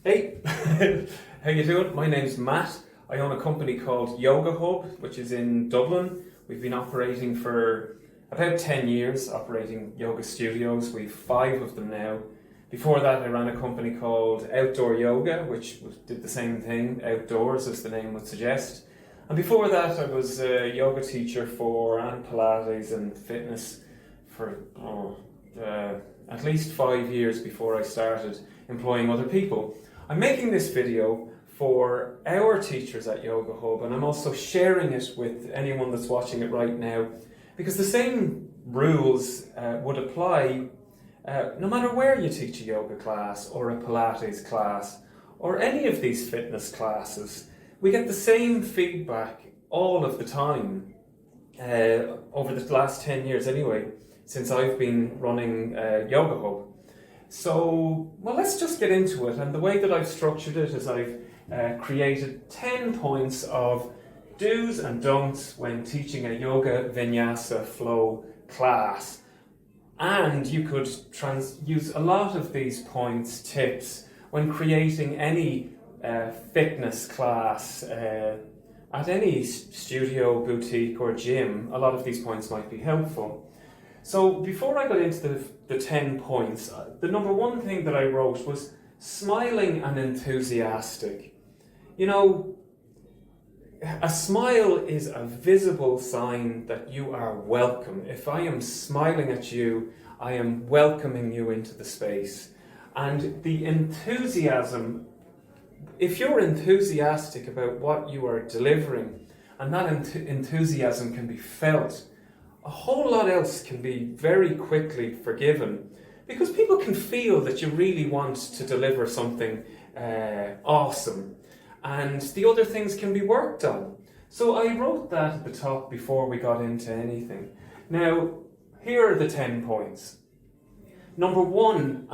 Hey, how you doing? My name's Matt. I own a company called Yogahub, which is in Dublin. We've been operating for about 10 years, operating yoga studios. We've 5 of them now. Before that, I ran a company called Outdoor Yoga, which did the same thing, outdoors as the name would suggest. And before that, I was a yoga teacher and Pilates and fitness for at least 5 years before I started employing other people. I'm making this video for our teachers at Yoga Hub, and I'm also sharing it with anyone that's watching it right now, because the same rules would apply no matter where you teach a yoga class or a Pilates class or any of these fitness classes. We get the same feedback all of the time, over the last 10 years anyway, since I've been running Yoga Hub. So, well, let's just get into it. And the way that I've structured it is I've created 10 points of do's and don'ts when teaching a yoga vinyasa flow class. And you could use a lot of these tips when creating any fitness class at any studio, boutique or gym. A lot of these points might be helpful. So before I got into the 10 points, the number one thing that I wrote was smiling and enthusiastic. You know, a smile is a visible sign that you are welcome. If I am smiling at you, I am welcoming you into the space. And the enthusiasm, if you're enthusiastic about what you are delivering, and that enthusiasm can be felt, a whole lot else can be very quickly forgiven, because people can feel that you really want to deliver something awesome, and the other things can be worked on. So I wrote that at the top before we got into anything. Now, here are the 10 points. Number one,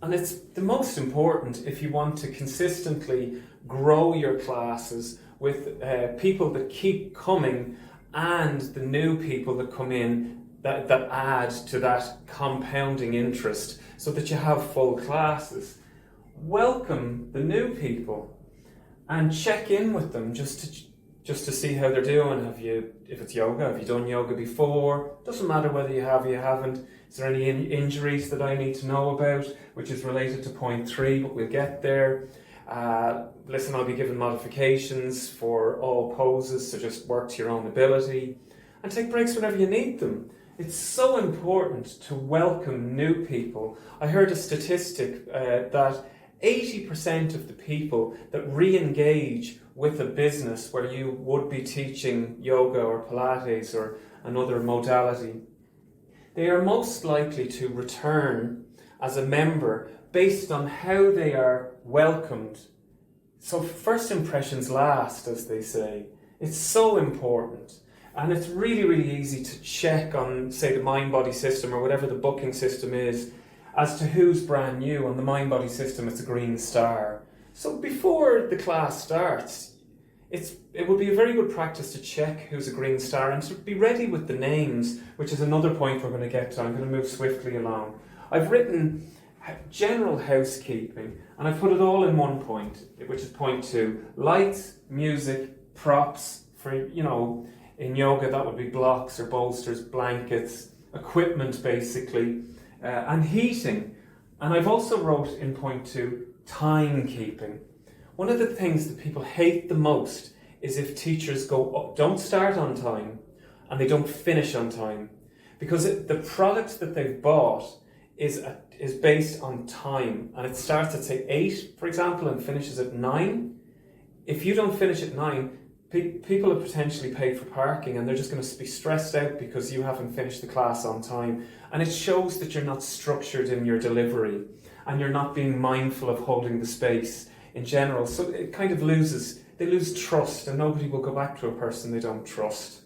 and it's the most important if you want to consistently grow your classes with people that keep coming, and the new people that come in that add to that compounding interest, so that you have full classes. Welcome the new people and check in with them just to see how they're doing. If it's yoga, have you done yoga before? Doesn't matter whether you haven't. Is there any injuries that I need to know about, which is related to point 3, but we'll get there. Listen, I'll be giving modifications for all poses, so just work to your own ability. And take breaks whenever you need them. It's so important to welcome new people. I heard a statistic that 80% of the people that re-engage with a business where you would be teaching yoga or Pilates or another modality, they are most likely to return as a member based on how they are welcomed. So first impressions last, as they say. It's so important. And it's really, really easy to check on, say, the mind-body system or whatever the booking system is, as to who's brand new. On the mind-body system, it's a green star. So before the class starts, it would be a very good practice to check who's a green star and to be ready with the names, which is another point we're going to get to. I'm going to move swiftly along. I've written general housekeeping, and I put it all in one point, which is point 2. Lights, music, props for, in yoga that would be blocks or bolsters, blankets, equipment basically, and heating. And I've also wrote in point 2, timekeeping. One of the things that people hate the most is if teachers don't start on time and they don't finish on time, because the product that they've bought is based on time, and it starts at, say, 8, for example, and finishes at 9. If you don't finish at 9, people have potentially paid for parking, and they're just going to be stressed out because you haven't finished the class on time. And it shows that you're not structured in your delivery, and you're not being mindful of holding the space in general. So it kind of they lose trust, and nobody will go back to a person they don't trust.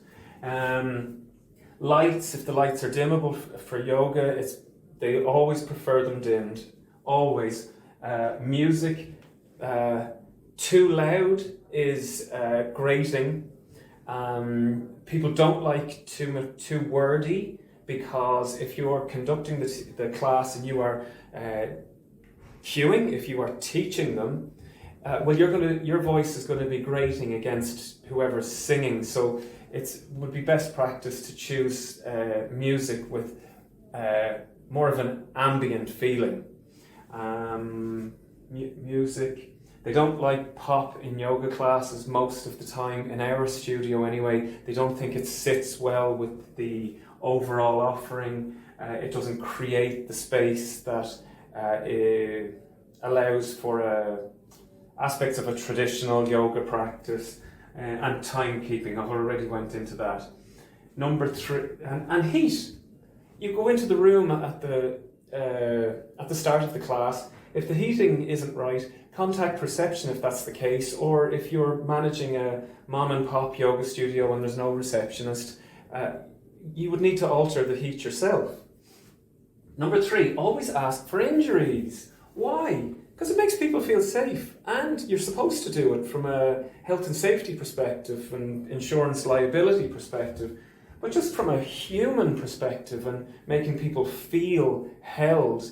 Lights, if the lights are dimmable for yoga, they always prefer them dimmed, always. Music, too loud is grating. People don't like too wordy, because if you're conducting the class and you are cueing, if you are teaching them, well, your voice is going to be grating against whoever's singing. So it would be best practice to choose music with more of an ambient feeling. Music. They don't like pop in yoga classes most of the time, in our studio anyway. They don't think it sits well with the overall offering. It doesn't create the space that it allows for aspects of a traditional yoga practice and timekeeping. I've already went into that. Number 3, and heat. You go into the room at the start of the class. If the heating isn't right, contact reception if that's the case, or if you're managing a mom and pop yoga studio and there's no receptionist, you would need to alter the heat yourself. Number 3, always ask for injuries. Why? Because it makes people feel safe, and you're supposed to do it from a health and safety perspective and insurance liability perspective, but just from a human perspective and making people feel held.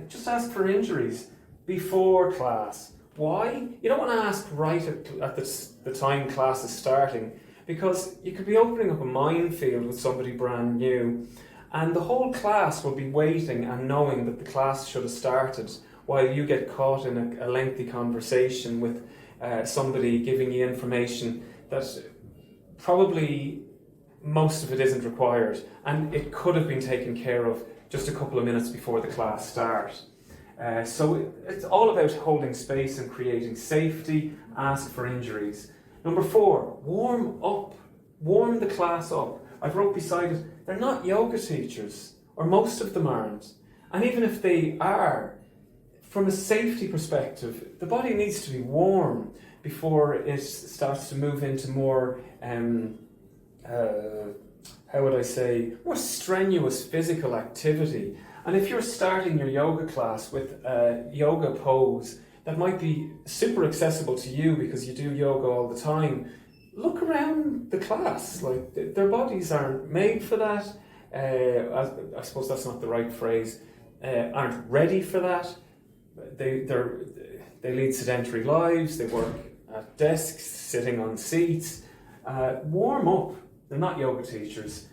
Just ask for injuries before class. Why? You don't want to ask right at the time class is starting, because you could be opening up a minefield with somebody brand new, and the whole class will be waiting and knowing that the class should have started, while you get caught in a lengthy conversation with somebody giving you information that probably most of it isn't required, and it could have been taken care of just a couple of minutes before the class starts. So it's all about holding space and creating safety. Ask for injuries. Number 4, warm up. Warm the class up. I've wrote beside it, they're not yoga teachers, or most of them aren't. And even if they are, from a safety perspective, the body needs to be warm before it starts to move into more, more strenuous physical activity. And if you're starting your yoga class with a yoga pose that might be super accessible to you because you do yoga all the time, look around the class. Like, their bodies aren't made for that. I suppose that's not the right phrase. Aren't ready for that. They lead sedentary lives. They work at desks, sitting on seats. Warm up. They're not yoga teachers.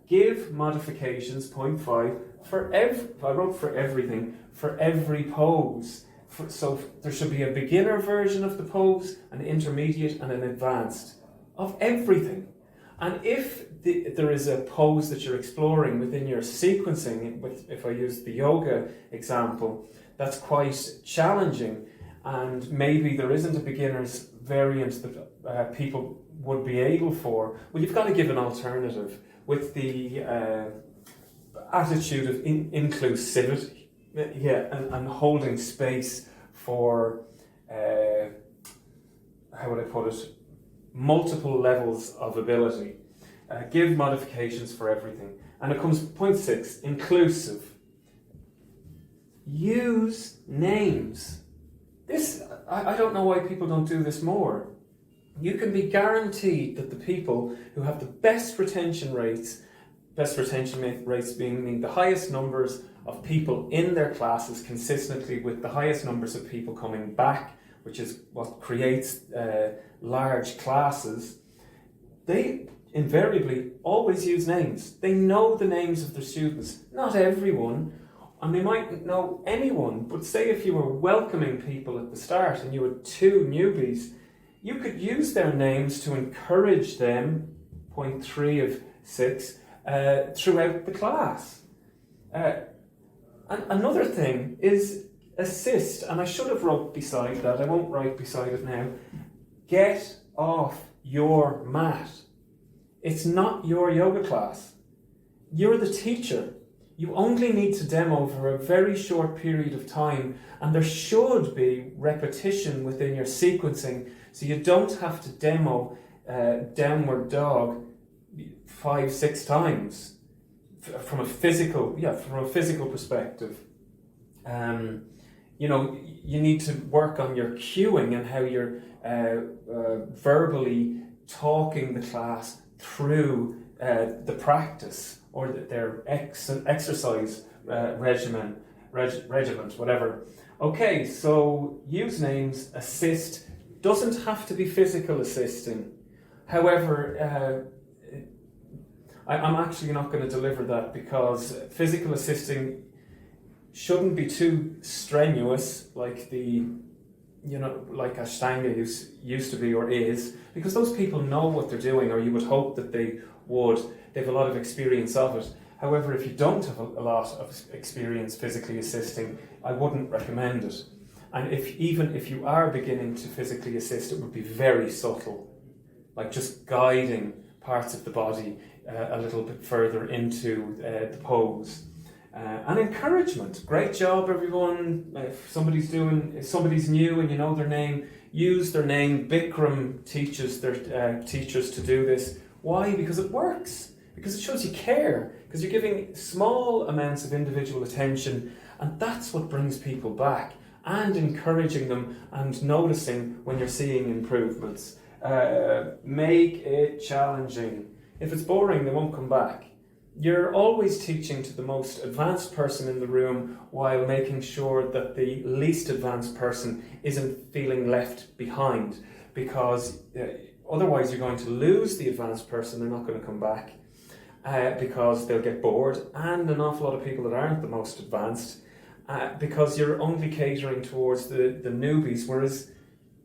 Give modifications, point 5, I wrote for everything, for every pose. So there should be a beginner version of the pose, an intermediate and an advanced of everything. And if there is a pose that you're exploring within your sequencing, if I use the yoga example, that's quite challenging, and maybe there isn't a beginner's variant that people would be able for, well, you've got to give an alternative with the attitude of inclusivity, and holding space for, how would I put it, multiple levels of ability. Give modifications for everything. And it comes point 6, inclusive. Use names. This, I don't know why people don't do this more. You can be guaranteed that the people who have the best retention rates being the highest numbers of people in their classes consistently, with the highest numbers of people coming back, which is what creates large classes, they invariably always use names. They know the names of their students. Not everyone, and they might know anyone, but say if you were welcoming people at the start and you had 2 newbies, you could use their names to encourage them, point 3 of 6, throughout the class. And another thing is assist, and I should have wrote beside that, I won't write beside it now. Get off your mat. It's not your yoga class. You're the teacher. You only need to demo for a very short period of time, and there should be repetition within your sequencing, so you don't have to demo downward dog 5-6 times from a physical perspective. You need to work on your cueing and how you're verbally talking the class through the practice or their exercise regiment, whatever. Okay, so use names, assist, doesn't have to be physical assisting. However, I'm actually not going to deliver that because physical assisting shouldn't be too strenuous like like Ashtanga used to be or is, because those people know what they're doing, or you would hope that they would. They have a lot of experience of it. However, if you don't have a lot of experience physically assisting, I wouldn't recommend it. And even if you are beginning to physically assist, it would be very subtle, like just guiding parts of the body a little bit further into the pose. And encouragement. Great job, everyone. If somebody's new and you know their name, use their name. Bikram teaches their teachers to do this. Why? Because it works. Because it shows you care. Because you're giving small amounts of individual attention, and that's what brings people back. And encouraging them and noticing when you're seeing improvements. Make it challenging. If it's boring, they won't come back. You're always teaching to the most advanced person in the room while making sure that the least advanced person isn't feeling left behind, because otherwise you're going to lose the advanced person. They're not going to come back because they'll get bored, and an awful lot of people that aren't the most advanced because you're only catering towards the newbies, whereas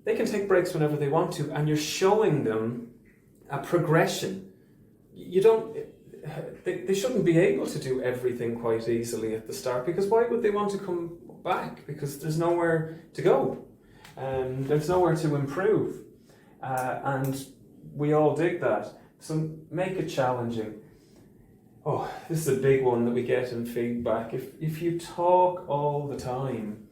they can take breaks whenever they want to, and you're showing them a progression. They shouldn't be able to do everything quite easily at the start, because why would they want to come back? Because there's nowhere to go, and there's nowhere to improve, and we all dig that. So make it challenging. Oh, this is a big one that we get in feedback. If you talk all the time,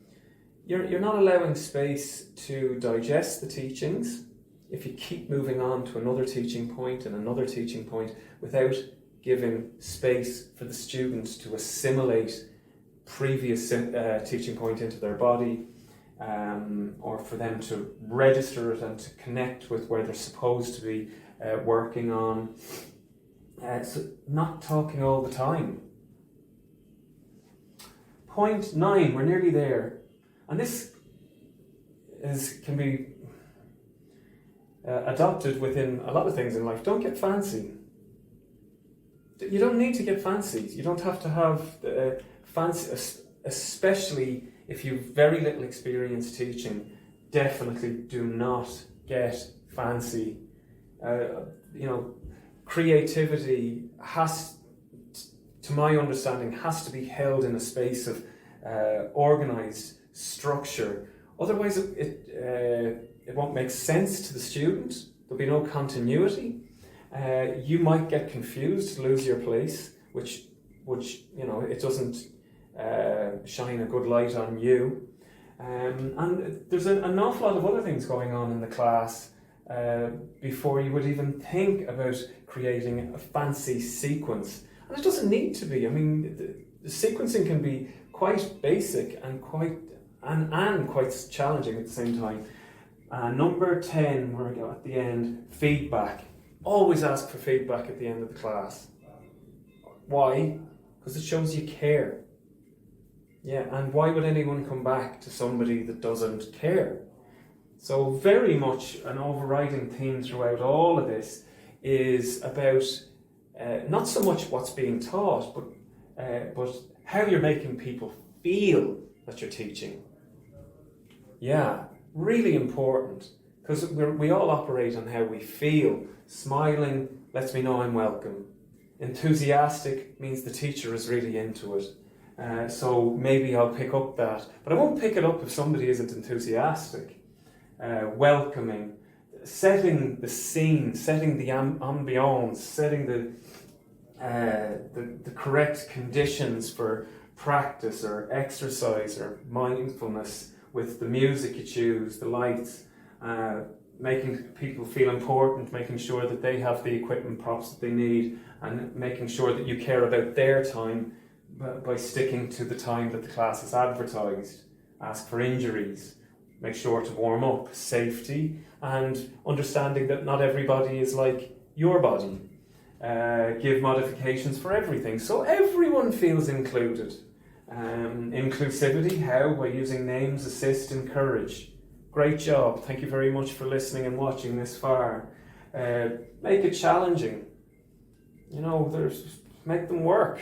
you're not allowing space to digest the teachings. If you keep moving on to another teaching point and another teaching point without giving space for the students to assimilate previous teaching point into their body, or for them to register it and to connect with where they're supposed to be working on. So not talking all the time. Point 9, we're nearly there. And this can be adopted within a lot of things in life. Don't get fancy. You don't need to get fancy. You don't have to have fancy, especially if you've very little experience teaching. Definitely do not get fancy. Creativity has, to my understanding, has to be held in a space of organised structure. Otherwise, it won't make sense to the student. There'll be no continuity. You might get confused, lose your place, which it doesn't shine a good light on you. And there's an awful lot of other things going on in the class before you would even think about creating a fancy sequence. And it doesn't need to be. I mean, the sequencing can be quite basic and quite challenging at the same time. Number 10, where we go at the end, feedback. Always ask for feedback at the end of the class. Why? Because it shows you care. Yeah, and why would anyone come back to somebody that doesn't care? So very much an overriding theme throughout all of this is about not so much what's being taught, but how you're making people feel that you're teaching. Yeah, really important, because we all operate on how we feel. Smiling lets me know I'm welcome. Enthusiastic means the teacher is really into it. So maybe I'll pick up that, but I won't pick it up if somebody isn't enthusiastic. Welcoming, setting the scene, setting the ambience, setting the correct conditions for practice or exercise or mindfulness with the music you choose, the lights, making people feel important, making sure that they have the equipment props that they need, and making sure that you care about their time by sticking to the time that the class is advertised. Ask for injuries. Make sure to warm up. Safety and understanding that not everybody is like your body. Give modifications for everything, so everyone feels included. Inclusivity, how? By using names, assist, encourage. Great job. Thank you very much for listening and watching this far. Make it challenging. You know, make them work.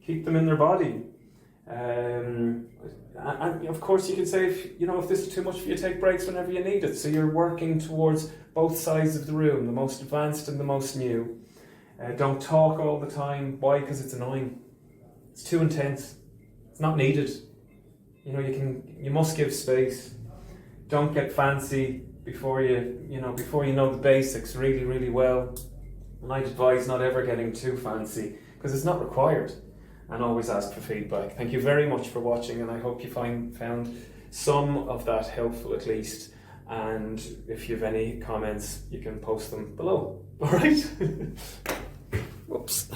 Keep them in their body. And of course you can say, if this is too much for you, take breaks whenever you need it. So you're working towards both sides of the room, the most advanced and the most new. Don't talk all the time. Why? Because it's annoying. It's too intense. It's not needed. You must give space. Don't get fancy before you know the basics really, really well. And I'd advise not ever getting too fancy because it's not required. And always ask for feedback. Thank you very much for watching, and I hope you found some of that helpful at least. And if you have any comments, you can post them below. All right? Whoops.